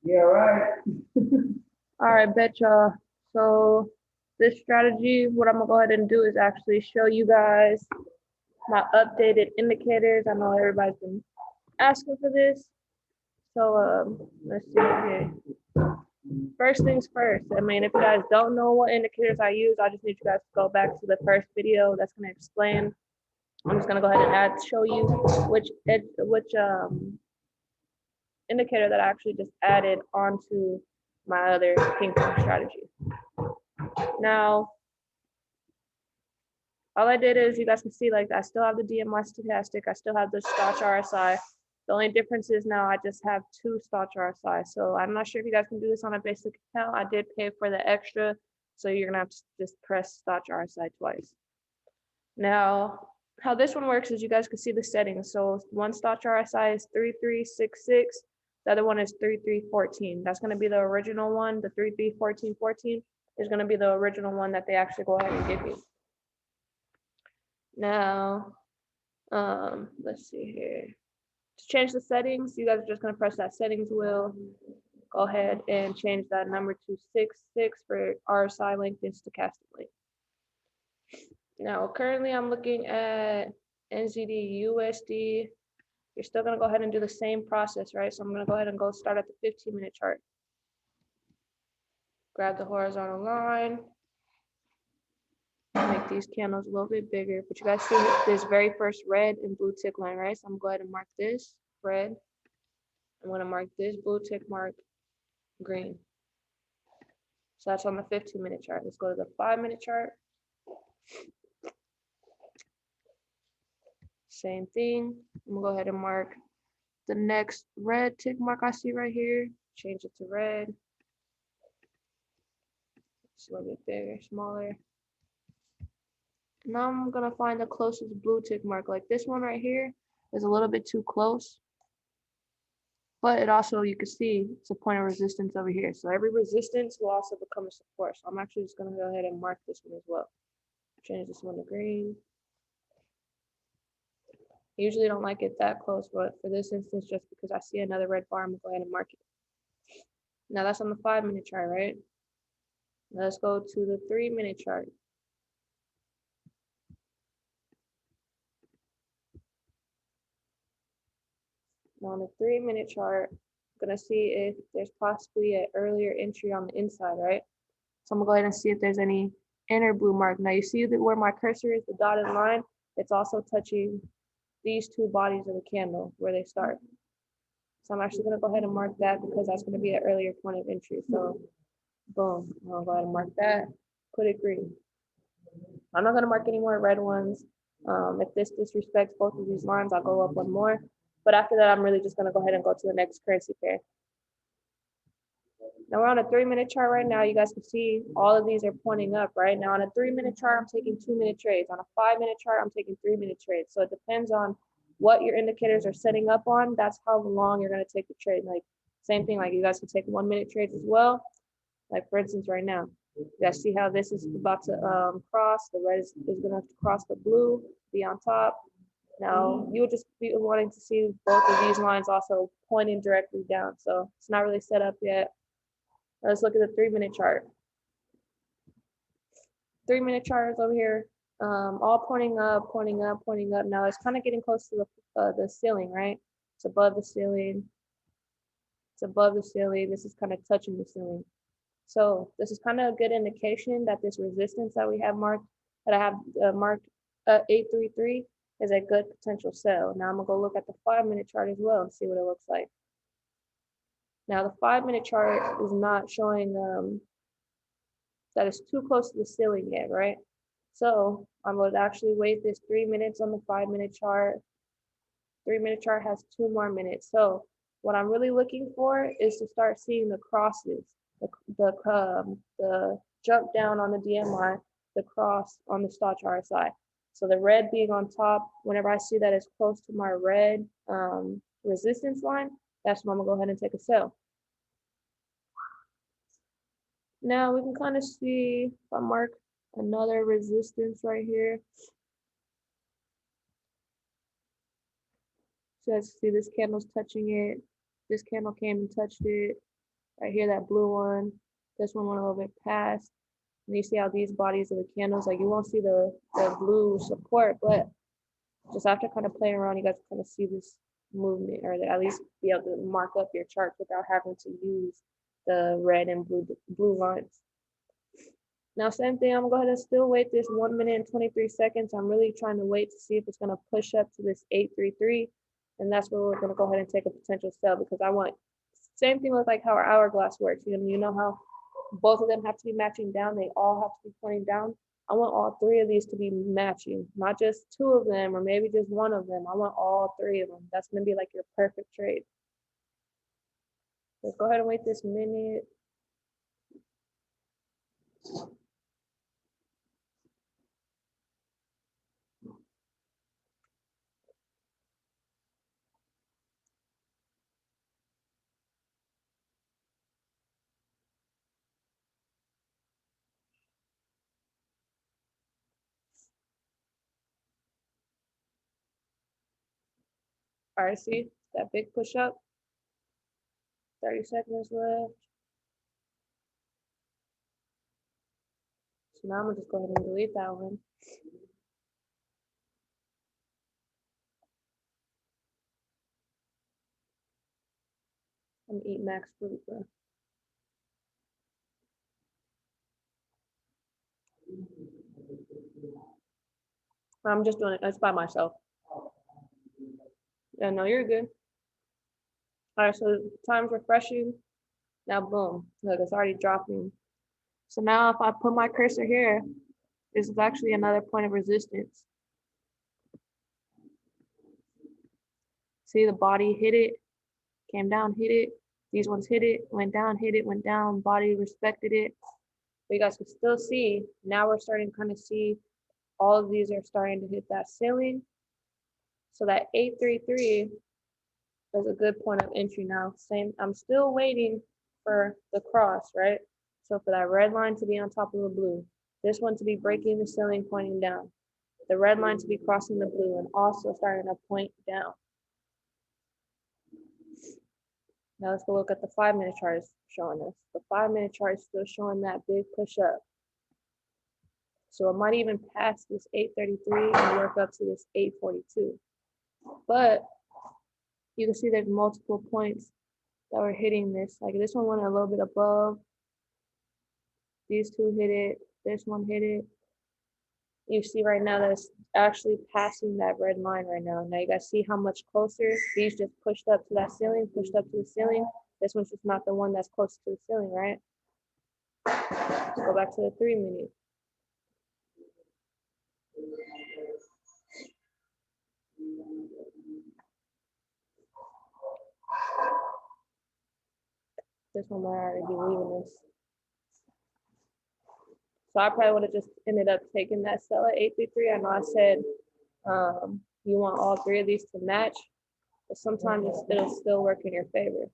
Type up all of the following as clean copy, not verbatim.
Yeah, right. All right, bet y'all. So this strategy, what I'm gonna go ahead and do is actually show you guys my updated indicators. I know everybody's been asking for this. So let's see here. First things first. I mean, if you guys don't know what indicators I use, I just need you guys to go back to the first video that's gonna explain. I'm just gonna go ahead and show you which indicator that I actually just added onto my other ping pong strategy. Now, all I did is you guys can see like I still have the DMY stochastic, I still have the Stotch RSI. The only difference is now I just have two Stotch RSI. So I'm not sure if you guys can do this on a basic account. I did pay for the extra, so you're gonna have to just press Stotch RSI twice. Now, how this one works is you guys can see the settings. So one Stotch RSI is 3366, the other one is 3314. That's gonna be the original one. The 331414 is gonna be the original one that they actually go ahead and give you. Now, let's see here. To change the settings, you guys are just gonna press that settings wheel. Go ahead and change that number to 66 for RSI length and stochastic length. Now, currently I'm looking at NZD USD. You're still gonna go ahead and do the same process, right? So I'm gonna go ahead and go start at the 15-minute chart. Grab the horizontal line. Make these candles a little bit bigger, but you guys see this very first red and blue tick line, right? So I'm gonna go ahead and mark this red. I'm gonna mark this blue tick mark green. So that's on the 15-minute chart. Let's go to the 5-minute chart. Same thing. I'm gonna go ahead and mark the next red tick mark I see right here. Change it to red. It's a little bit bigger, smaller. Now I'm gonna find the closest blue tick mark. Like this one right here is a little bit too close. But it also, you can see, it's a point of resistance over here. So every resistance will also become a support. So I'm actually just gonna go ahead and mark this one as well. Change this one to green. I usually don't like it that close, but for this instance, just because I see another red bar, I'm gonna go ahead and mark it. Now that's on the 5-minute chart, right? Now let's go to the 3-minute chart. Now on the 3-minute chart, I'm gonna see if there's possibly an earlier entry on the inside, right? So I'm gonna go ahead and see if there's any inner blue mark. Now you see that where my cursor is, the dotted line, it's also touching these two bodies of the candle where they start. So I'm actually gonna go ahead and mark that because that's gonna be an earlier point of entry. So boom, I'll go ahead and mark that, put it green. I'm not gonna mark any more red ones. If this disrespects both of these lines, I'll go up one more. But after that, I'm really just gonna go ahead and go to the next currency pair. Now we're on a 3-minute chart right now. You guys can see all of these are pointing up, right? Now on a 3-minute chart, I'm taking 2-minute trades. On a 5-minute chart, I'm taking 3-minute trades. So it depends on what your indicators are setting up on. That's how long you're gonna take the trade. Like same thing, like you guys can take 1-minute trades as well. Like for instance, right now, you guys see how this is about to cross. The red is gonna cross the blue, be on top. Now you would just be wanting to see both of these lines also pointing directly down. So it's not really set up yet. Let's look at the 3-minute chart. 3-minute chart is over here, all pointing up, pointing up, pointing up. Now it's kind of getting close to the ceiling, right? It's above the ceiling. It's above the ceiling. This is kind of touching the ceiling. So this is kind of a good indication that this resistance that we have marked, that I have marked 833 is a good potential sell. Now I'm gonna go look at the 5-minute chart as well and see what it looks like. Now the 5-minute chart is not showing that it's too close to the ceiling yet, right? So I'm going to actually wait this 3 minutes on the 5-minute chart. 3-minute chart has 2 more minutes. So what I'm really looking for is to start seeing the crosses, the jump down on the DMI, the cross on the Stotch RSI. So the red being on top, whenever I see that it's close to my red resistance line, that's when I'm gonna go ahead and take a sell. Now we can kind of see if I mark another resistance right here. So let's see, this candle's touching it. This candle came and touched it. Right here, that blue one. This one went a little bit past. And you see how these bodies of the candles, like you won't see the blue support, but just after kind of playing around, you guys kind of see this movement, or at least be able to mark up your charts without having to use the red and blue lines. Now, same thing, I'm gonna go ahead and still wait this 1 minute and 23 seconds. I'm really trying to wait to see if it's gonna push up to this 833. And that's where we're gonna go ahead and take a potential sell, because I want, same thing with like how our hourglass works. You know how both of them have to be matching down, they all have to be pointing down. I want all three of these to be matching, not just two of them or maybe just one of them. I want all three of them. That's gonna be like your perfect trade. Let's go ahead and wait this minute. All right, see that big push up? 30 seconds left. So now I'm gonna just go ahead and delete that one. I'm gonna eat max fruit, bro. I'm just doing it. It's by myself. Yeah, no, you're good. All right, so time's refreshing. Now, boom, look, it's already dropping. So now if I put my cursor here, this is actually another point of resistance. See, the body hit it, came down, hit it. These ones hit it, went down, hit it, went down, body respected it. But you guys can still see, now we're starting to kind of see all of these are starting to hit that ceiling. So that 833 is a good point of entry now. Same, I'm still waiting for the cross, right? So for that red line to be on top of the blue, this one to be breaking the ceiling, pointing down, the red line to be crossing the blue and also starting to point down. Now let's go look at the 5-minute chart is showing us. The 5-minute chart is still showing that big push up. So it might even pass this 833 and work up to this 842. But you can see there's multiple points that were hitting this. Like this one went a little bit above. These two hit it. This one hit it. You see right now that it's actually passing that red line right now. Now you guys see how much closer these just pushed up to that ceiling, pushed up to the ceiling. This one's just not the one that's close to the ceiling, right? Let's go back to the 3-minute. This one might already be leaving us. So I probably would have just ended up taking that sell at 833. I know I said you want all three of these to match, but sometimes it'll still work in your favor.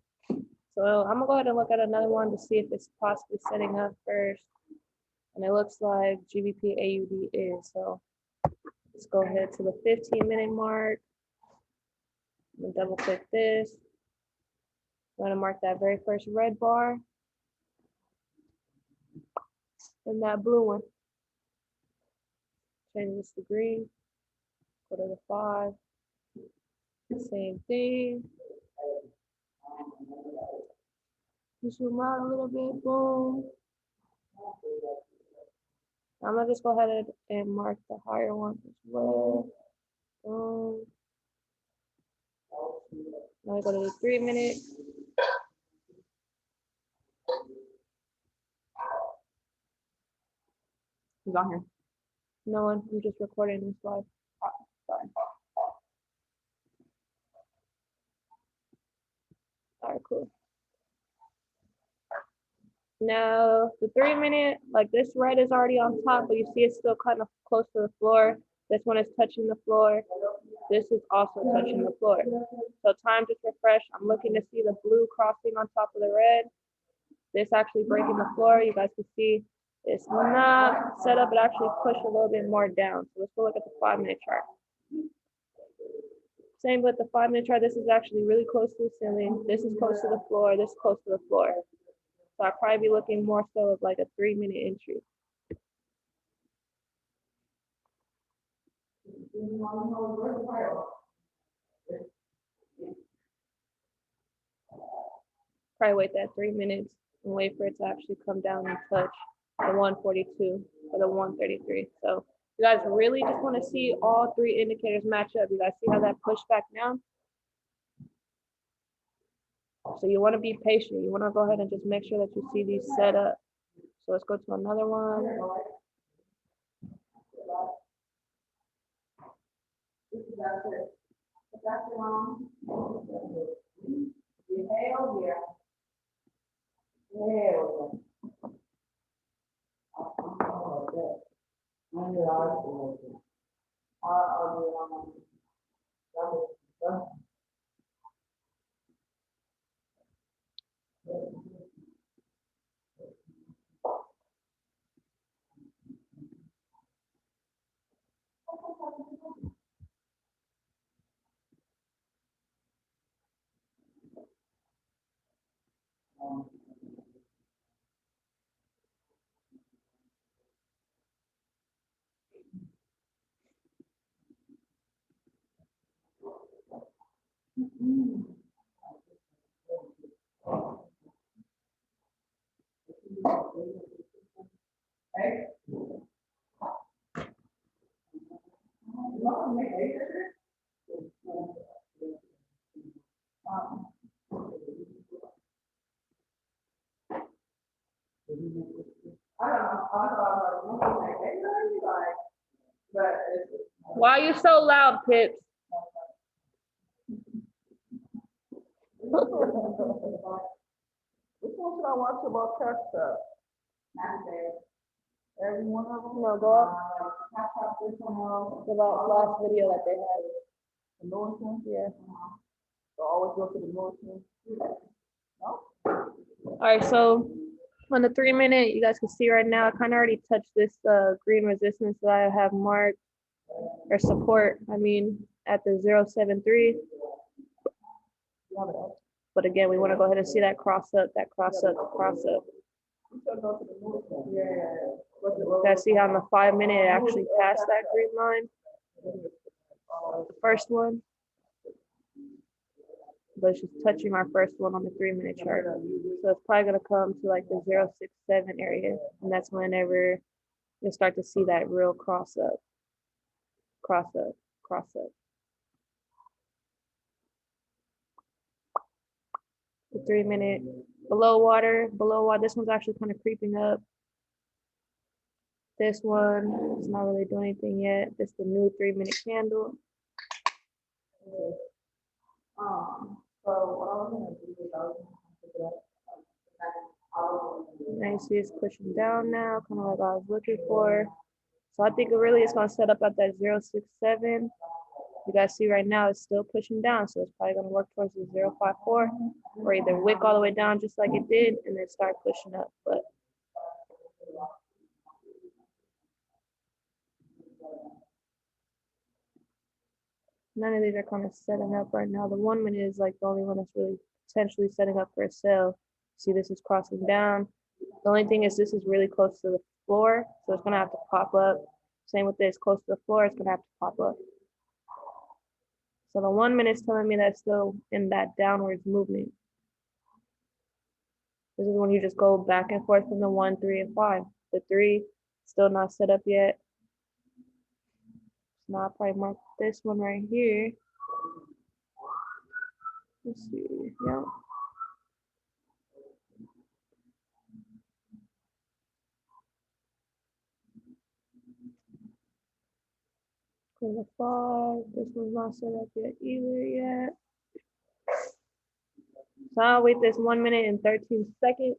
So I'm gonna go ahead and look at another one to see if it's possibly setting up first. And it looks like GBP AUD is. So let's go ahead to the 15-minute mark. I'm gonna double click this. I'm gonna mark that very first red bar. And that blue one. Change this to green. Go to the 5. Same thing. Zoom out a little bit. Boom. I'm gonna just go ahead and mark the higher one as well. Boom. Now we go to the 3-minute. Who's on here? No one. I'm just recording this live. Sorry. All right, cool. Now the 3-minute, like this red is already on top, but you see it's still kind of close to the floor. This one is touching the floor. This is also touching the floor. So time just refresh. I'm looking to see the blue crossing on top of the red. This actually breaking the floor. You guys can see it's not set up, it actually pushed a little bit more down. So let's go look at the 5-minute chart. Same with the 5-minute chart. This is actually really close to the ceiling. This is close to the floor. This is close to the floor. So I'd probably be looking more so of like a 3-minute entry. Probably wait that 3 minutes and wait for it to actually come down and touch the 142 or the 133. So you guys really just want to see all 3 indicators match up. You guys see how that pushed back down? So you want to be patient. You want to go ahead and just make sure that you see these set up. So let's go to another one. Why are you so loud, Pips? Which one should I watch about Cash App? Every one of them? No, go up. The last video that they had. The newest one? Yeah. So always go to the newest one? No? All right, so on the 3-minute, you guys can see right now, I kind of already touched this green resistance that I have marked, or support, I mean, at the 073. But again, we want to go ahead and see that cross up, that cross up, cross up. You guys see how on the 5-minute it actually passed that green line? The first one. But it's just touching our first one on the 3-minute chart. So it's probably going to come to like the 067 area. And that's whenever you'll start to see that real cross up, cross up, cross up. The 3-minute below water, this one's actually kind of creeping up. This one is not really doing anything yet. This is the new 3-minute candle. So what I was gonna do is I was gonna pick it up. Now you see it's pushing down now, kind of like I was looking for. So I think it really is going to set up at that 067. You guys see right now it's still pushing down, so it's probably going to work towards the 054, or either wick all the way down just like it did and then start pushing up. But none of these are kind of setting up right now. The 1-minute is like the only one that's really potentially setting up for a sell. See, this is crossing down. The only thing is this is really close to the floor, so it's going to have to pop up. Same with this, close to the floor, it's going to have to pop up. So the 1-minute is telling me that's still in that downwards movement. This is when you just go back and forth from the 1, 3, and 5. The 3 still not set up yet. So now I'll probably mark this one right here. Let's see. Yeah. For the 5, this one's not set up yet either yet. So I'll wait this 1 minute and 13 seconds.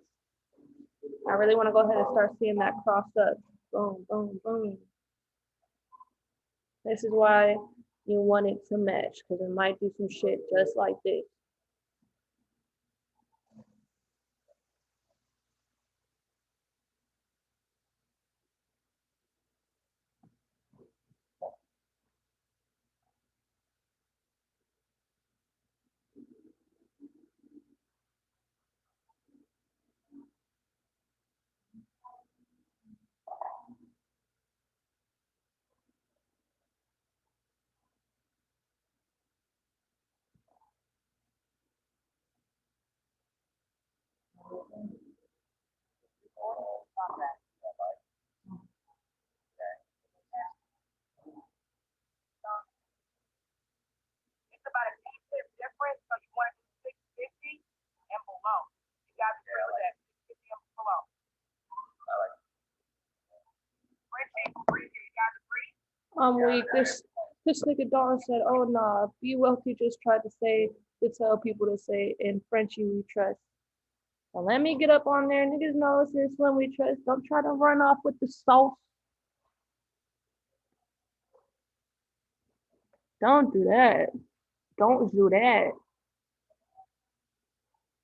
I really want to go ahead and start seeing that cross up. Boom, boom, boom. This is why you want it to match, because it might do some shit just like this. I'm weak. This nigga Don said, oh nah, be wealthy just tried to tell people to say in Frenchie we trust. Well, let me get up on there. Niggas know it's in Slim we trust. Don't try to run off with the sauce. Don't do that. Don't do that.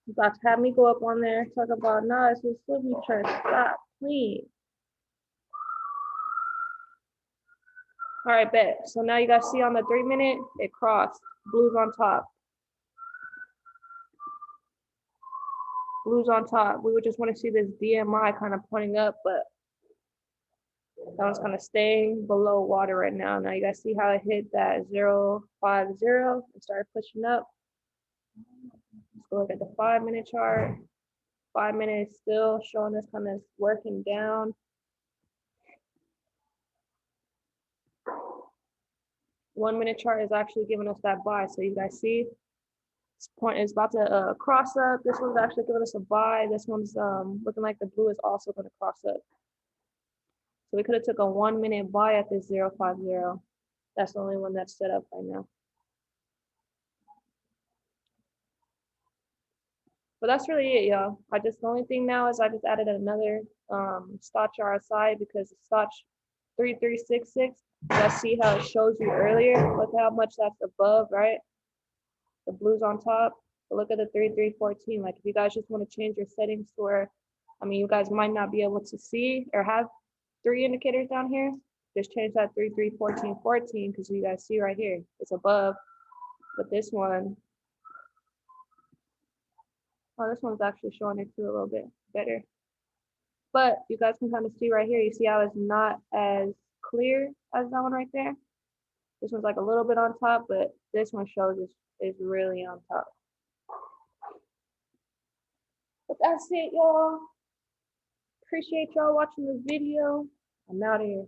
You about to have me go up on there and talk about, nah, it's in Slim we trust. Stop, please. All right, bet. So now you guys see on the 3 minute, it crossed. Blues on top. Blues on top. We would just want to see this DMI kind of pointing up, but that one's kind of staying below water right now. Now you guys see how it hit that 050 and started pushing up. Let's go look at the 5 minute chart. 5 minutes still showing us kind of working down. 1 minute chart is actually giving us that buy. So you guys see this point is about to cross up. This one's actually giving us a buy. This one's looking like the blue is also going to cross up. So we could have took a 1 minute buy at this 050. That's the only one that's set up right now. But that's really it, y'all. The only thing now is I just added another Stotch RSI because the Stotch 3366, you guys see how it shows you earlier? Look how much that's above, right? The blues on top. But look at the 3314. Like if you guys just want to change your settings to where, I mean, you guys might not be able to see or have 3 indicators down here. Just change that 331414 because you guys see right here, it's above. But this one, oh, this one's actually showing it too a little bit better. But you guys can kind of see right here, you see how it's not as clear as that one right there. This one's like a little bit on top, but this one shows is really on top. But that's it, y'all. Appreciate y'all watching this video. I'm out of here.